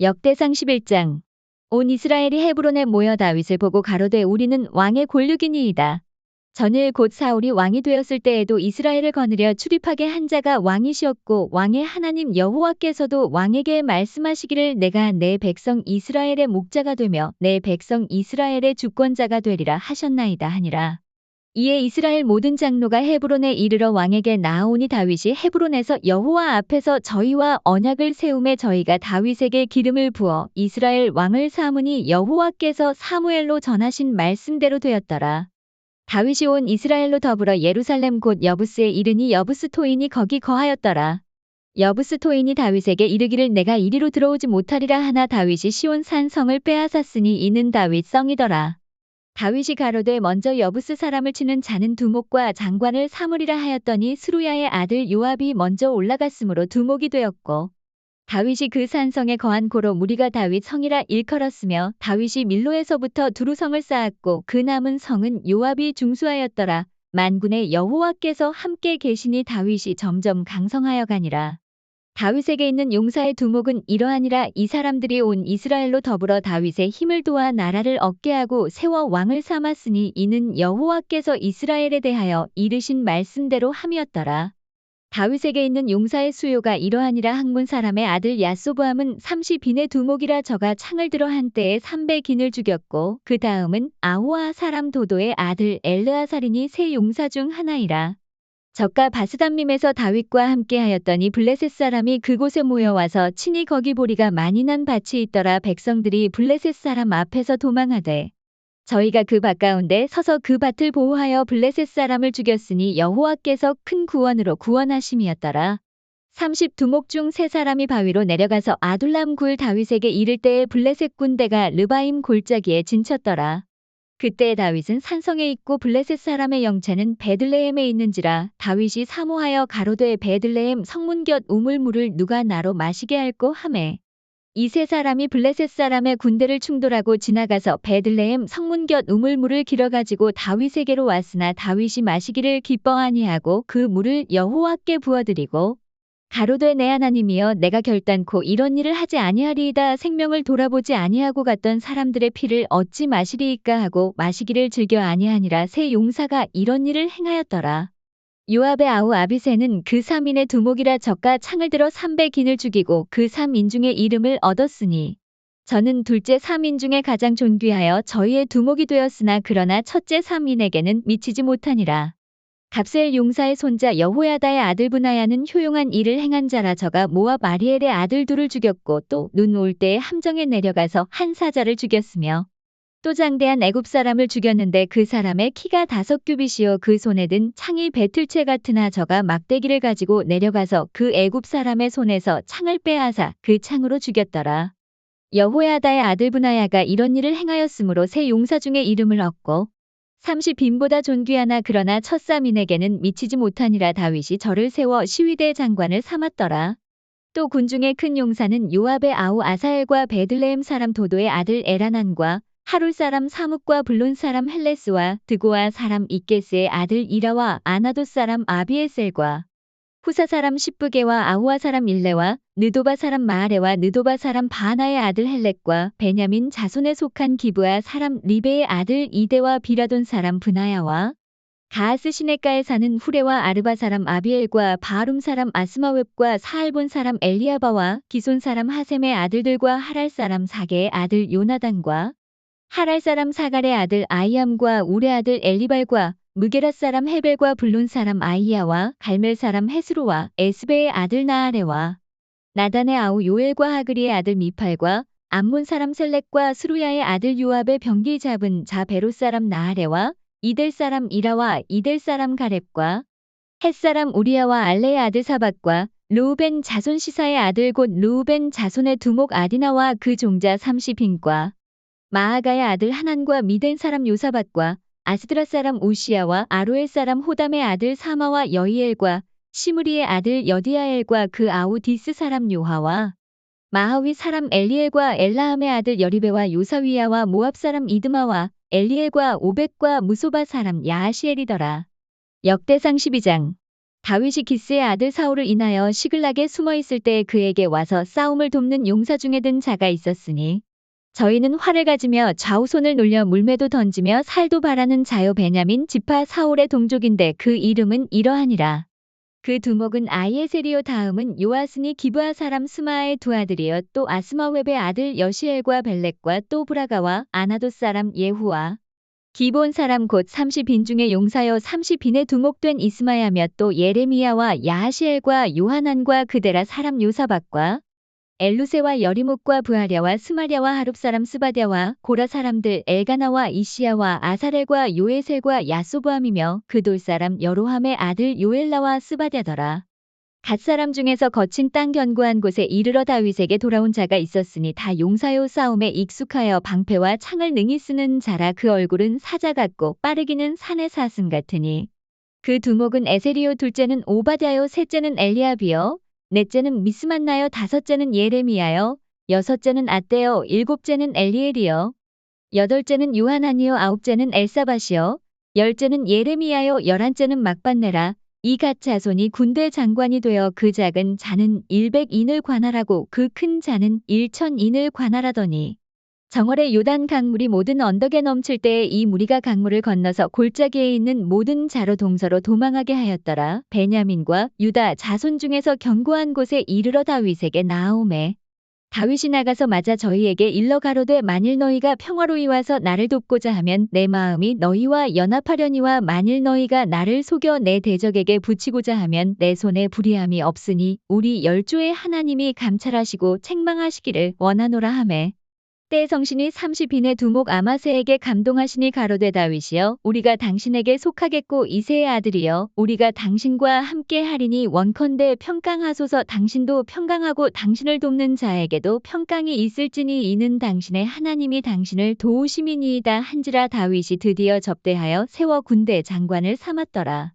역대상 11장. 온 이스라엘이 헤브론에 모여 다윗을 보고 가로되 우리는 왕의 골육이니이다. 전일 곧 사울이 왕이 되었을 때에도 이스라엘을 거느려 출입하게 한 자가 왕이시었고 왕의 하나님 여호와께서도 왕에게 말씀하시기를 내가 내 백성 이스라엘의 목자가 되며 내 백성 이스라엘의 주권자가 되리라 하셨나이다 하니라. 이에 이스라엘 모든 장로가 헤브론에 이르러 왕에게 나아오니 다윗이 헤브론에서 여호와 앞에서 저희와 언약을 세우매 저희가 다윗에게 기름을 부어 이스라엘 왕을 삼으니 여호와께서 사무엘로 전하신 말씀대로 되었더라. 다윗이 온 이스라엘로 더불어 예루살렘 곧 여부스에 이르니 여부스 토인이 거기 거하였더라. 여부스 토인이 다윗에게 이르기를 내가 이리로 들어오지 못하리라 하나 다윗이 시온 산 성을 빼앗았으니 이는 다윗 성이더라. 다윗이 가로되 먼저 여부스 사람을 치는 자는 두목과 장관을 삼으리라 하였더니 스루야의 아들 요압이 먼저 올라갔으므로 두목이 되었고 다윗이 그 산성에 거한 고로 무리가 다윗 성이라 일컬었으며 다윗이 밀로에서부터 두루성을 쌓았고 그 남은 성은 요압이 중수하였더라. 만군의 여호와께서 함께 계시니 다윗이 점점 강성하여 가니라. 다윗에게 있는 용사의 두목은 이러하니라. 이 사람들이 온 이스라엘로 더불어 다윗의 힘을 도와 나라를 얻게 하고 세워 왕을 삼았으니 이는 여호와께서 이스라엘에 대하여 이르신 말씀대로 함이었더라. 다윗에게 있는 용사의 수요가 이러하니라. 학문 사람의 아들 야소보암은 30인의 두목이라 저가 창을 들어 한때에 300인을 죽였고 그 다음은 아호아 사람 도도의 아들 엘르아살이니 세 용사 중 하나이라. 저가 바스담밈에서 다윗과 함께 하였더니 블레셋 사람이 그곳에 모여와서 친히 거기 보리가 많이 난 밭이 있더라. 백성들이 블레셋 사람 앞에서 도망하되 저희가 그 밭 가운데 서서 그 밭을 보호하여 블레셋 사람을 죽였으니 여호와께서 큰 구원으로 구원하심이었더라. 30두목 중 세 사람이 바위로 내려가서 아둘람 굴 다윗에게 이를 때에 블레셋 군대가 르바임 골짜기에 진쳤더라. 그때 다윗은 산성에 있고 블레셋 사람의 영체는 베들레헴에 있는지라. 다윗이 사모하여 가로되 베들레헴 성문 곁 우물물을 누가 나로 마시게 할꼬 하매 이 세 사람이 블레셋 사람의 군대를 충돌하고 지나가서 베들레헴 성문 곁 우물물을 길어가지고 다윗에게로 왔으나 다윗이 마시기를 기뻐 아니하고 그 물을 여호와께 부어드리고 가로되 내 하나님이여 내가 결단코 이런 일을 하지 아니하리이다. 생명을 돌아보지 아니하고 갔던 사람들의 피를 어찌 마시리이까 하고 마시기를 즐겨 아니하니라. 세 용사가 이런 일을 행하였더라. 요압의 아우 아비새는 그 3인의 두목이라 저가 창을 들어 300인을 죽이고 그 3인 중에 이름을 얻었으니 저는 둘째 3인 중에 가장 존귀하여 저희의 두목이 되었으나 그러나 첫째 3인에게는 미치지 못하니라. 갑셀 용사의 손자 여호야다의 아들 브나야는 효용한 일을 행한 자라. 저가 모압 아리엘의 아들 둘을 죽였고 또 눈 올 때에 함정에 내려가서 한 사자를 죽였으며 또 장대한 애굽 사람을 죽였는데 그 사람의 키가 5규빗이요 그 손에 든 창이 배틀채 같으나 저가 막대기를 가지고 내려가서 그 애굽 사람의 손에서 창을 빼앗아 그 창으로 죽였더라. 여호야다의 아들 브나야가 이런 일을 행하였으므로 세 용사 중에 이름을 얻고 30인보다 존귀하나 그러나 첫 3인에게는 미치지 못하니라. 다윗이 저를 세워 시위대 장관을 삼았더라. 또 군중의 큰 용사는 요압의 아우 아사엘과 베들레헴 사람 도도의 아들 에라난과 하룰 사람 사뭇과 블론 사람 헬레스와 드고아 사람 이게스의 아들 이라와 아나돗 사람 아비에셀과 후사 사람 십부게와 아우아 사람 일레와 느도바 사람 마아레와 느도바 사람 바하나의 아들 헬렉과 베냐민 자손에 속한 기브아 사람 리베의 아들 이데와 비라돈 사람 브나야와 가하스 시내가에 사는 후레와 아르바 사람 아비엘과 바하룸 사람 아스마웹과 사알본 사람 엘리아바와 기손 사람 하셈의 아들들과 하랄 사람 사게의 아들 요나단과 하랄 사람 사갈의 아들 아이암과 우레 아들 엘리발과 무게라 사람 헤벨과 블론 사람 아이야와 갈멜 사람 헤스로와 에스베의 아들 나아레와 나단의 아우 요엘과 하그리의 아들 미팔과 암몬 사람 셀렉과 스루야의 아들 요압의 병기 잡은 자베롯 사람 나아레와 이델 사람 이라와 이델 사람 가렙과 헷 사람 우리야와 알레의 아들 사밧과 르우벤 자손 시사의 아들 곧 르우벤 자손의 두목 아디나와 그 종자 30인과 마아가의 아들 하난과 미덴 사람 요사밧과 아스드라 사람 우시야와 아로엘 사람 호담의 아들 사마와 여이엘과 시므리의 아들 여디아엘과 그 아우 디스 사람 요하와 마하위 사람 엘리엘과 엘라함의 아들 여리베와 요사위야와 모압 사람 이드마와 엘리엘과 오벳과 무소바 사람 야하시엘이더라. 역대상 12장. 다윗이 기스의 아들 사울을 인하여 시글락에 숨어 있을 때 그에게 와서 싸움을 돕는 용사 중에 든 자가 있었으니 저희는 활을 가지며 좌우손을 놀려 물매도 던지며 살도 바라는 자요 베냐민 지파 사울의 동족인데 그 이름은 이러하니라. 그 두목은 아이에셀이요 다음은 요아스니 기브아 사람 스마아의 두 아들이요 또 아스마웹의 아들 여시엘과 벨렉과 또 브라가와 아나돗 사람 예후와 기본 사람 곧 30인 중에 용사여 30인의 두목된 이스마야며 또 예레미야와 야하시엘과 요하난과 그데라 사람 요사박과 엘루세와 여리목과 부하랴와 스마랴와 하룹 사람 스바랴와 고라 사람들 엘가나와 이시야와 아사렐과 요에셀과 야소부함이며 그돌 사람 여로함의 아들 요엘라와 스바랴더라. 갓 사람 중에서 거친 땅 견고한 곳에 이르러 다윗에게 돌아온 자가 있었으니 다 용사요 싸움에 익숙하여 방패와 창을 능히 쓰는 자라. 그 얼굴은 사자 같고 빠르기는 산의 사슴 같으니 그 두목은 에셀이요 둘째는 오바댜요 셋째는 엘리압이요 넷째는 미스만나요 다섯째는 예레미야요 여섯째는 앗대요 일곱째는 엘리엘이요 여덟째는 요하나니요 아홉째는 엘사밧이요 열째는 예레미야요 열한째는 막반네라. 이 갓 자손이 군대 장관이 되어 그 작은 자는 100인을 관할하고 그 큰 자는 1000인을 관할하더니 정월에 요단 강물이 모든 언덕에 넘칠 때에 이 무리가 강물을 건너서 골짜기에 있는 모든 자로 동서로 도망하게 하였더라. 베냐민과 유다 자손 중에서 견고한 곳에 이르러 다윗에게 나아오매 다윗이 나가서 맞아 저희에게 일러 가로되 만일 너희가 평화로이 와서 나를 돕고자 하면 내 마음이 너희와 연합하려니와 만일 너희가 나를 속여 내 대적에게 붙이고자 하면 내 손에 불의함이 없으니 우리 열조의 하나님이 감찰하시고 책망하시기를 원하노라 하매 때 성신이 30인의 두목 아마세에게 감동하시니 가로되 다윗이여 우리가 당신에게 속하겠고 이새의 아들이여 우리가 당신과 함께 하리니 원컨대 평강하소서. 당신도 평강하고 당신을 돕는 자에게도 평강이 있을지니 이는 당신의 하나님이 당신을 도우심이니이다 한지라. 다윗이 드디어 접대하여 세워 군대 장관을 삼았더라.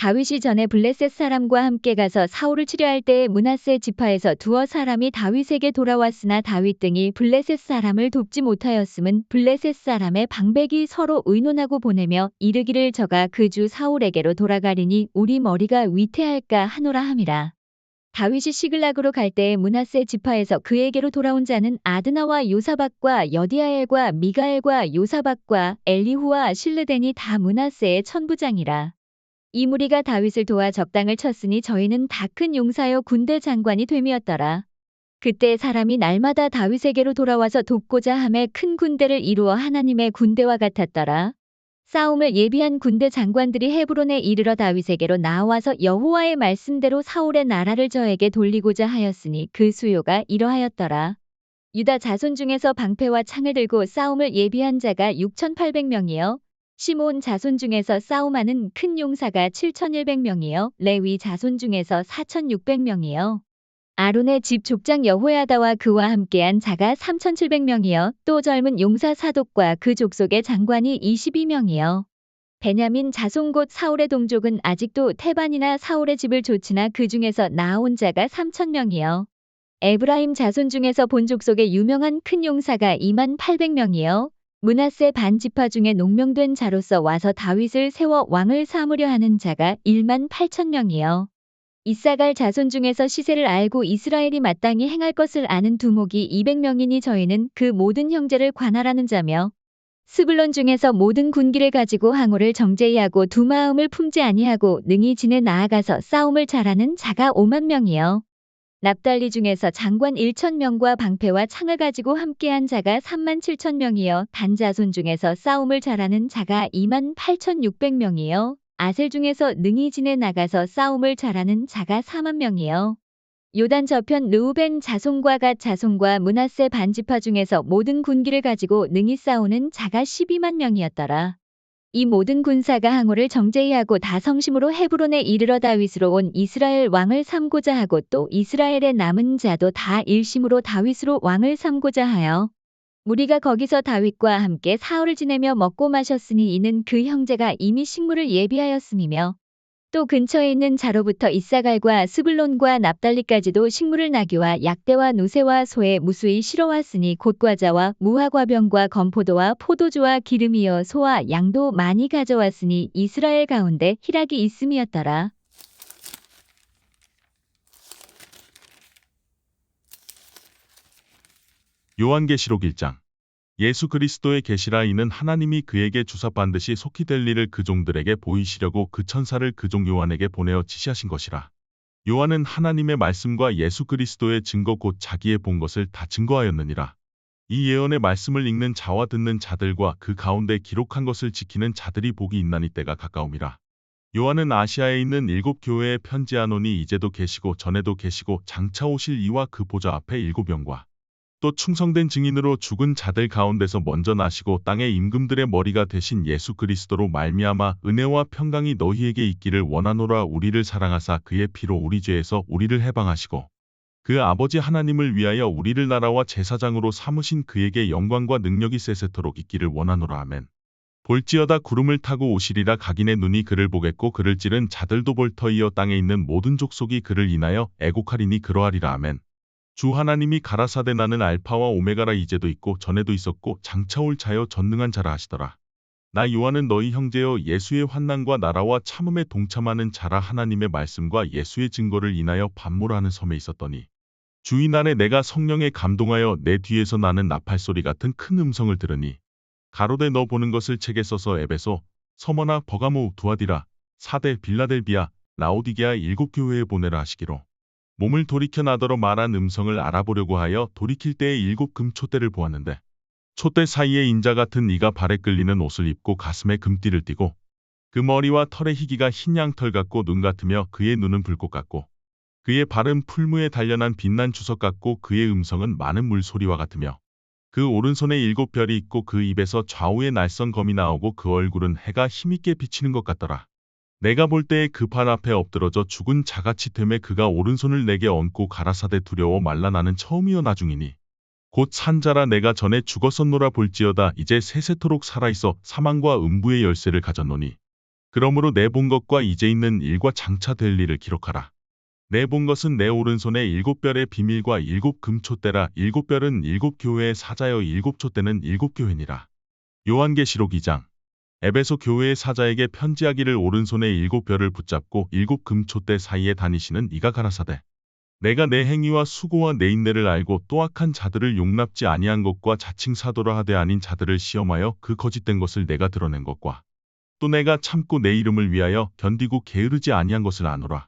다윗이 전에 블레셋 사람과 함께 가서 사울을 치려할 때에 므낫세 지파에서 두어 사람이 다윗에게 돌아왔으나 다윗 등이 블레셋 사람을 돕지 못하였음은 블레셋 사람의 방백이 서로 의논하고 보내며 이르기를 저가 그 주 사울에게로 돌아가리니 우리 머리가 위태할까 하노라 함이라. 다윗이 시글락으로 갈 때에 므낫세 지파에서 그에게로 돌아온 자는 아드나와 요사박과 여디아엘과 미가엘과 요사박과 엘리후와 실르덴이 다 므낫세의 천부장이라. 이 무리가 다윗을 도와 적당을 쳤으니 저희는 다 큰 용사여 군대 장관이 됨이었더라. 그때 사람이 날마다 다윗에게로 돌아와서 돕고자 하매 큰 군대를 이루어 하나님의 군대와 같았더라. 싸움을 예비한 군대 장관들이 헤브론에 이르러 다윗에게로 나와서 여호와의 말씀대로 사울의 나라를 저에게 돌리고자 하였으니 그 수요가 이러하였더라. 유다 자손 중에서 방패와 창을 들고 싸움을 예비한 자가 6800명이요. 시므온 자손 중에서 싸움하는 큰 용사가 7100명이요. 레위 자손 중에서 4600명이요. 아론의 집 족장 여호야다와 그와 함께한 자가 3700명이요. 또 젊은 용사 사독과 그 족속의 장관이 22명이요. 베냐민 자손 곧 사울의 동족은 아직도 태반이나 사울의 집을 좇으나 그 중에서 나아온 자가 3000명이요. 에브라임 자손 중에서 본 족속의 유명한 큰 용사가 2800명이요. 므낫세 반 지파 중에 농명된 자로서 와서 다윗을 세워 왕을 삼으려 하는 자가 18000명이요. 이사갈 자손 중에서 시세를 알고 이스라엘이 마땅히 행할 것을 아는 두목이 200명이니 저희는 그 모든 형제를 관할하는 자며 스불론 중에서 모든 군기를 가지고 항우를 정제히 하고 두 마음을 품지 아니하고 능히 진에 나아가서 싸움을 잘하는 자가 50000명이요. 납달리 중에서 장관 1000명과 방패와 창을 가지고 함께한 자가 37000명이요. 단 자손 중에서 싸움을 잘하는 자가 28600명이요. 아셀 중에서 능히 진에 나가서 싸움을 잘하는 자가 40000명이요. 요단 저편 르우벤 자손과 갓 자손과 므낫세 반지파 중에서 모든 군기를 가지고 능히 싸우는 자가 120,000명이었더라. 이 모든 군사가 항우를 정제히 하고 다 성심으로 헤브론에 이르러 다윗으로 온 이스라엘 왕을 삼고자 하고 또 이스라엘의 남은 자도 다 일심으로 다윗으로 왕을 삼고자 하여 무리가 거기서 다윗과 함께 사흘을 지내며 먹고 마셨으니 이는 그 형제가 이미 식물을 예비하였음이며 또 근처에 있는 자로부터 이사갈과 스불론과 납달리까지도 식물을 나귀와 약대와 노새와 소에 무수히 실어왔으니 곧 과자와 무화과병과 건포도와 포도주와 기름이여 소와 양도 많이 가져왔으니 이스라엘 가운데 희락이 있음이었더라. 요한계시록 1장. 예수 그리스도의 계시라. 이는 하나님이 그에게 주사 반드시 속히 될 일을 그 종들에게 보이시려고 그 천사를 그 종 요한에게 보내어 지시하신 것이라. 요한은 하나님의 말씀과 예수 그리스도의 증거 곧 자기의 본 것을 다 증거하였느니라. 이 예언의 말씀을 읽는 자와 듣는 자들과 그 가운데 기록한 것을 지키는 자들이 복이 있나니 때가 가까움이라. 요한은 아시아에 있는 7교회에 편지하노니 이제도 계시고 전에도 계시고 장차 오실 이와 그 보좌 앞에 7영과 또 충성된 증인으로 죽은 자들 가운데서 먼저 나시고 땅의 임금들의 머리가 되신 예수 그리스도로 말미암아 은혜와 평강이 너희에게 있기를 원하노라. 우리를 사랑하사 그의 피로 우리 죄에서 우리를 해방하시고 그 아버지 하나님을 위하여 우리를 나라와 제사장으로 삼으신 그에게 영광과 능력이 세세토록 있기를 원하노라. 아멘. 볼지어다 구름을 타고 오시리라. 각인의 눈이 그를 보겠고 그를 찌른 자들도 볼 터이여 땅에 있는 모든 족속이 그를 인하여 애곡하리니 그러하리라. 아멘. 주 하나님이 가라사대 나는 알파와 오메가라. 이제도 있고 전에도 있었고 장차 올 자여 전능한 자라 하시더라. 나 요한은 너희 형제여 예수의 환난과 나라와 참음에 동참하는 자라. 하나님의 말씀과 예수의 증거를 인하여 반모라는 섬에 있었더니 주인 안에 내가 성령에 감동하여 내 뒤에서 나는 나팔소리 같은 큰 음성을 들으니 가로되 너 보는 것을 책에 써서 에베소, 서머나, 버가모, 두아디라, 사대, 빌라델비아, 라오디게아 7교회에 보내라 하시기로 몸을 돌이켜 나더러 말한 음성을 알아보려고 하여 돌이킬 때에 7금촛대를 보았는데 촛대 사이에 인자 같은 이가 발에 끌리는 옷을 입고 가슴에 금띠를 띠고 그 머리와 털의 희기가 흰 양털 같고 눈 같으며 그의 눈은 불꽃 같고 그의 발은 풀무에 단련한 빛난 주석 같고 그의 음성은 많은 물소리와 같으며 그 오른손에 7별이 있고 그 입에서 좌우에 날선 검이 나오고 그 얼굴은 해가 힘있게 비치는 것 같더라. 내가 볼 때에 그 발 앞에 엎드러져 죽은 자같이 되매 그가 오른손을 내게 얹고 가라사대 두려워 말라. 나는 처음이요 나중이니 곧 산자라. 내가 전에 죽었었노라. 볼지어다 이제 세세토록 살아있어 사망과 음부의 열쇠를 가졌노니 그러므로 내 본 것과 이제 있는 일과 장차 될 일을 기록하라. 내 본 것은 내 오른손에 7별의 비밀과 7금촛대라. 7별은 7교회의 사자여 7촛대는 7교회니라. 요한계시록 2장. 에베소 교회의 사자에게 편지하기를 오른손에 7별을 붙잡고 7금촛대 사이에 다니시는 이가 가라사대 내가 내 행위와 수고와 내 인내를 알고 또 악한 자들을 용납지 아니한 것과 자칭 사도라 하되 아닌 자들을 시험하여 그 거짓된 것을 내가 드러낸 것과 또 내가 참고 내 이름을 위하여 견디고 게으르지 아니한 것을 아노라.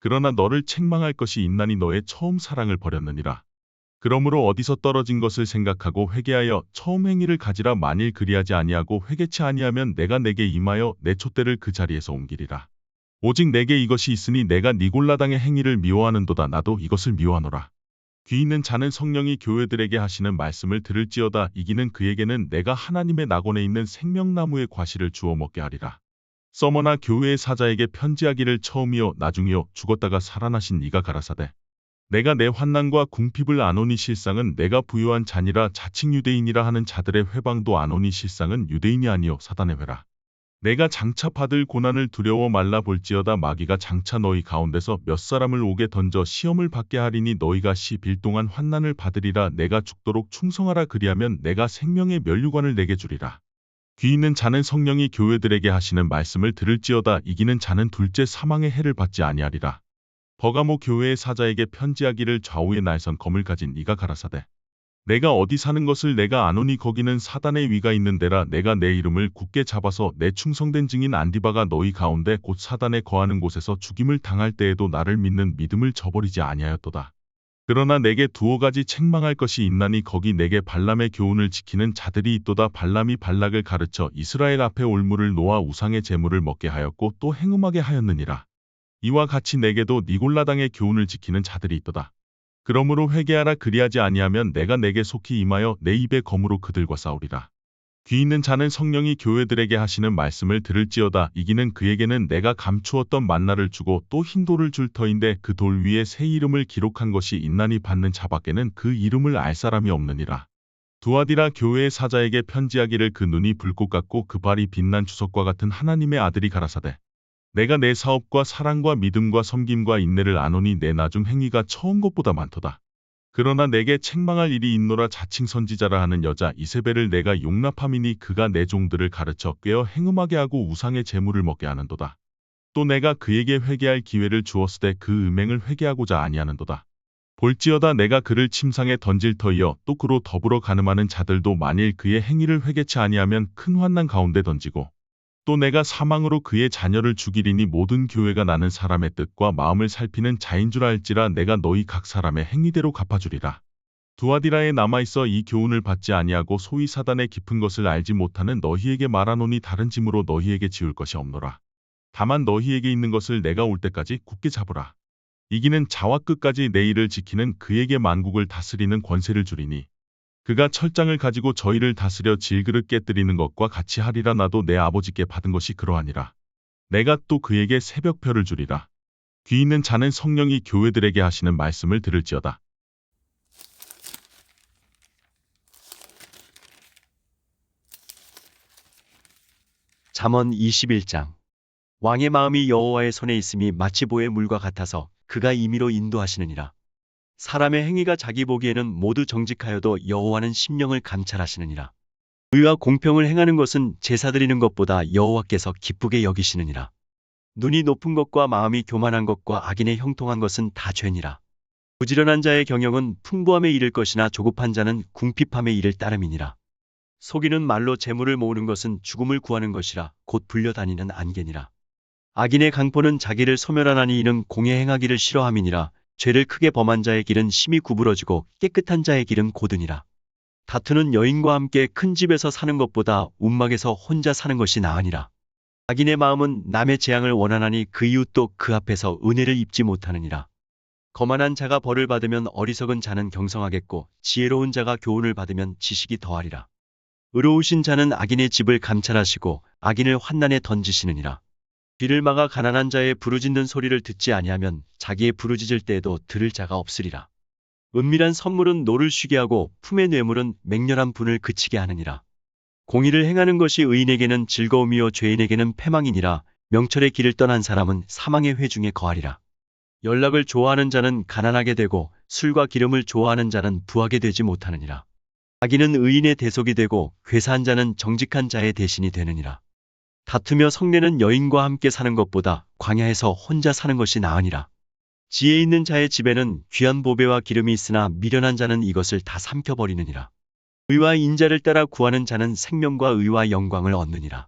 그러나 너를 책망할 것이 있나니 너의 처음 사랑을 버렸느니라. 그러므로 어디서 떨어진 것을 생각하고 회개하여 처음 행위를 가지라. 만일 그리하지 아니하고 회개치 아니하면 내가 내게 임하여 내 촛대를 그 자리에서 옮기리라. 오직 내게 이것이 있으니 내가 니골라당의 행위를 미워하는도다. 나도 이것을 미워하노라. 귀 있는 자는 성령이 교회들에게 하시는 말씀을 들을지어다. 이기는 그에게는 내가 하나님의 낙원에 있는 생명나무의 과실을 주어 먹게 하리라. 서머나 교회의 사자에게 편지하기를 처음이요 나중이요 죽었다가 살아나신 이가 가라사대 내가 내 환난과 궁핍을 아노니 실상은 내가 부요한 자니라. 자칭 유대인이라 하는 자들의 회방도 아노니 실상은 유대인이 아니요 사단의 회라. 내가 장차 받을 고난을 두려워 말라. 볼지어다 마귀가 장차 너희 가운데서 몇 사람을 옥에 던져 시험을 받게 하리니 너희가 10일 동안 환난을 받으리라. 내가 죽도록 충성하라. 그리하면 내가 생명의 면류관을 내게 주리라. 귀 있는 자는 성령이 교회들에게 하시는 말씀을 들을지어다. 이기는 자는 둘째 사망의 해를 받지 아니하리라. 버가모 교회의 사자에게 편지하기를 좌우에 날선 검을 가진 이가 가라사대 내가 어디 사는 것을 내가 아노니 거기는 사단의 위가 있는 데라. 내가 내 이름을 굳게 잡아서 내 충성된 증인 안디바가 너희 가운데 곧 사단에 거하는 곳에서 죽임을 당할 때에도 나를 믿는 믿음을 저버리지 아니하였도다. 그러나 내게 두어 가지 책망할 것이 있나니 거기 내게 발람의 교훈을 지키는 자들이 있도다. 발람이 발락을 가르쳐 이스라엘 앞에 올무를 놓아 우상의 제물을 먹게 하였고 또 행음하게 하였느니라. 이와 같이 내게도 니골라당의 교훈을 지키는 자들이 있도다. 그러므로 회개하라. 그리하지 아니하면 내가 내게 속히 임하여 내 입의 검으로 그들과 싸우리라. 귀 있는 자는 성령이 교회들에게 하시는 말씀을 들을지어다. 이기는 그에게는 내가 감추었던 만나를 주고 또 흰 돌을 줄 터인데 그 돌 위에 새 이름을 기록한 것이 있나니 받는 자밖에는 그 이름을 알 사람이 없느니라. 두아디라 교회의 사자에게 편지하기를 그 눈이 불꽃 같고 그 발이 빛난 주석과 같은 하나님의 아들이 가라사대 내가 내 사업과 사랑과 믿음과 섬김과 인내를 아노니 내 나중 행위가 처음 것보다 많도다. 그러나 내게 책망할 일이 있노라. 자칭 선지자라 하는 여자 이세벨을 내가 용납함이니 그가 내 종들을 가르쳐 꿰어 행음하게 하고 우상의 제물을 먹게 하는도다. 또 내가 그에게 회개할 기회를 주었으되 그 음행을 회개하고자 아니하는도다. 볼지어다 내가 그를 침상에 던질 터이여 또 그로 더불어 가늠하는 자들도 만일 그의 행위를 회개치 아니하면 큰 환난 가운데 던지고 또 내가 사망으로 그의 자녀를 죽이리니 모든 교회가 나는 사람의 뜻과 마음을 살피는 자인 줄 알지라 내가 너희 각 사람의 행위대로 갚아주리라. 두아디라에 남아있어 이 교훈을 받지 아니하고 소위 사단의 깊은 것을 알지 못하는 너희에게 말하노니 다른 짐으로 너희에게 지울 것이 없노라. 다만 너희에게 있는 것을 내가 올 때까지 굳게 잡으라. 이기는 자와 끝까지 내 일을 지키는 그에게 만국을 다스리는 권세를 주리니 그가 철장을 가지고 저희를 다스려 질그릇 깨뜨리는 것과 같이 하리라. 나도 내 아버지께 받은 것이 그러하니라. 내가 또 그에게 새벽별을 주리라. 귀 있는 자는 성령이 교회들에게 하시는 말씀을 들을지어다. 잠언 21장. 왕의 마음이 여호와의 손에 있음이 마치 보의 물과 같아서 그가 임의로 인도하시느니라. 사람의 행위가 자기 보기에는 모두 정직하여도 여호와는 심령을 감찰하시느니라. 의와 공평을 행하는 것은 제사 드리는 것보다 여호와께서 기쁘게 여기시느니라. 눈이 높은 것과 마음이 교만한 것과 악인의 형통한 것은 다 죄니라. 부지런한 자의 경영은 풍부함에 이를 것이나 조급한 자는 궁핍함에 이를 따름이니라. 속이는 말로 재물을 모으는 것은 죽음을 구하는 것이라 곧 불려다니는 안개니라. 악인의 강포는 자기를 소멸하나니 이는 공에 행하기를 싫어함이니라. 죄를 크게 범한 자의 길은 심히 구부러지고 깨끗한 자의 길은 고드니라. 다투는 여인과 함께 큰 집에서 사는 것보다 움막에서 혼자 사는 것이 나으니라. 악인의 마음은 남의 재앙을 원하나니 그 이웃도 그 앞에서 은혜를 입지 못하느니라. 거만한 자가 벌을 받으면 어리석은 자는 경성하겠고 지혜로운 자가 교훈을 받으면 지식이 더하리라. 의로우신 자는 악인의 집을 감찰하시고 악인을 환난에 던지시느니라. 귀를 막아 가난한 자의 부르짖는 소리를 듣지 아니하면 자기의 부르짖을 때에도 들을 자가 없으리라. 은밀한 선물은 노를 쉬게 하고 품의 뇌물은 맹렬한 분을 그치게 하느니라. 공의를 행하는 것이 의인에게는 즐거움이요 죄인에게는 패망이니라. 명철의 길을 떠난 사람은 사망의 회중에 거하리라. 연락을 좋아하는 자는 가난하게 되고 술과 기름을 좋아하는 자는 부하게 되지 못하느니라. 악인은 의인의 대속이 되고 괴사한 자는 정직한 자의 대신이 되느니라. 다투며 성내는 여인과 함께 사는 것보다 광야에서 혼자 사는 것이 나으니라. 지혜 있는 자의 집에는 귀한 보배와 기름이 있으나 미련한 자는 이것을 다 삼켜버리느니라. 의와 인자를 따라 구하는 자는 생명과 의와 영광을 얻느니라.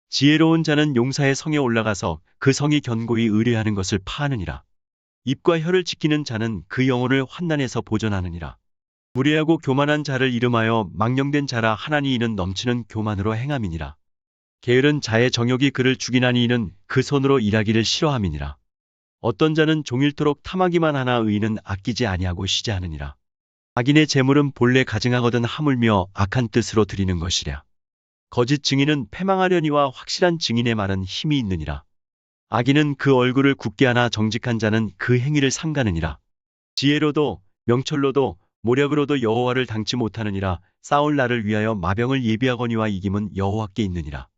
지혜로운 자는 용사의 성에 올라가서 그 성이 견고히 의뢰하는 것을 파하느니라. 입과 혀를 지키는 자는 그 영혼을 환난에서 보존하느니라. 무례하고 교만한 자를 이름하여 망령된 자라 하나니 이는 넘치는 교만으로 행함이니라. 게으른 자의 정욕이 그를 죽이나니 이는 그 손으로 일하기를 싫어함이니라. 어떤 자는 종일토록 탐하기만 하나 의인은 아끼지 아니하고 쉬지 않으니라. 악인의 재물은 본래 가증하거든 하물며 악한 뜻으로 드리는 것이랴. 거짓 증인은 패망하려니와 확실한 증인의 말은 힘이 있느니라. 악인은 그 얼굴을 굳게 하나 정직한 자는 그 행위를 삼가느니라. 지혜로도 명철로도 모략으로도 여호와를 당치 못하느니라. 싸울 날을 위하여 마병을 예비하거니와 이김은 여호와께 있느니라.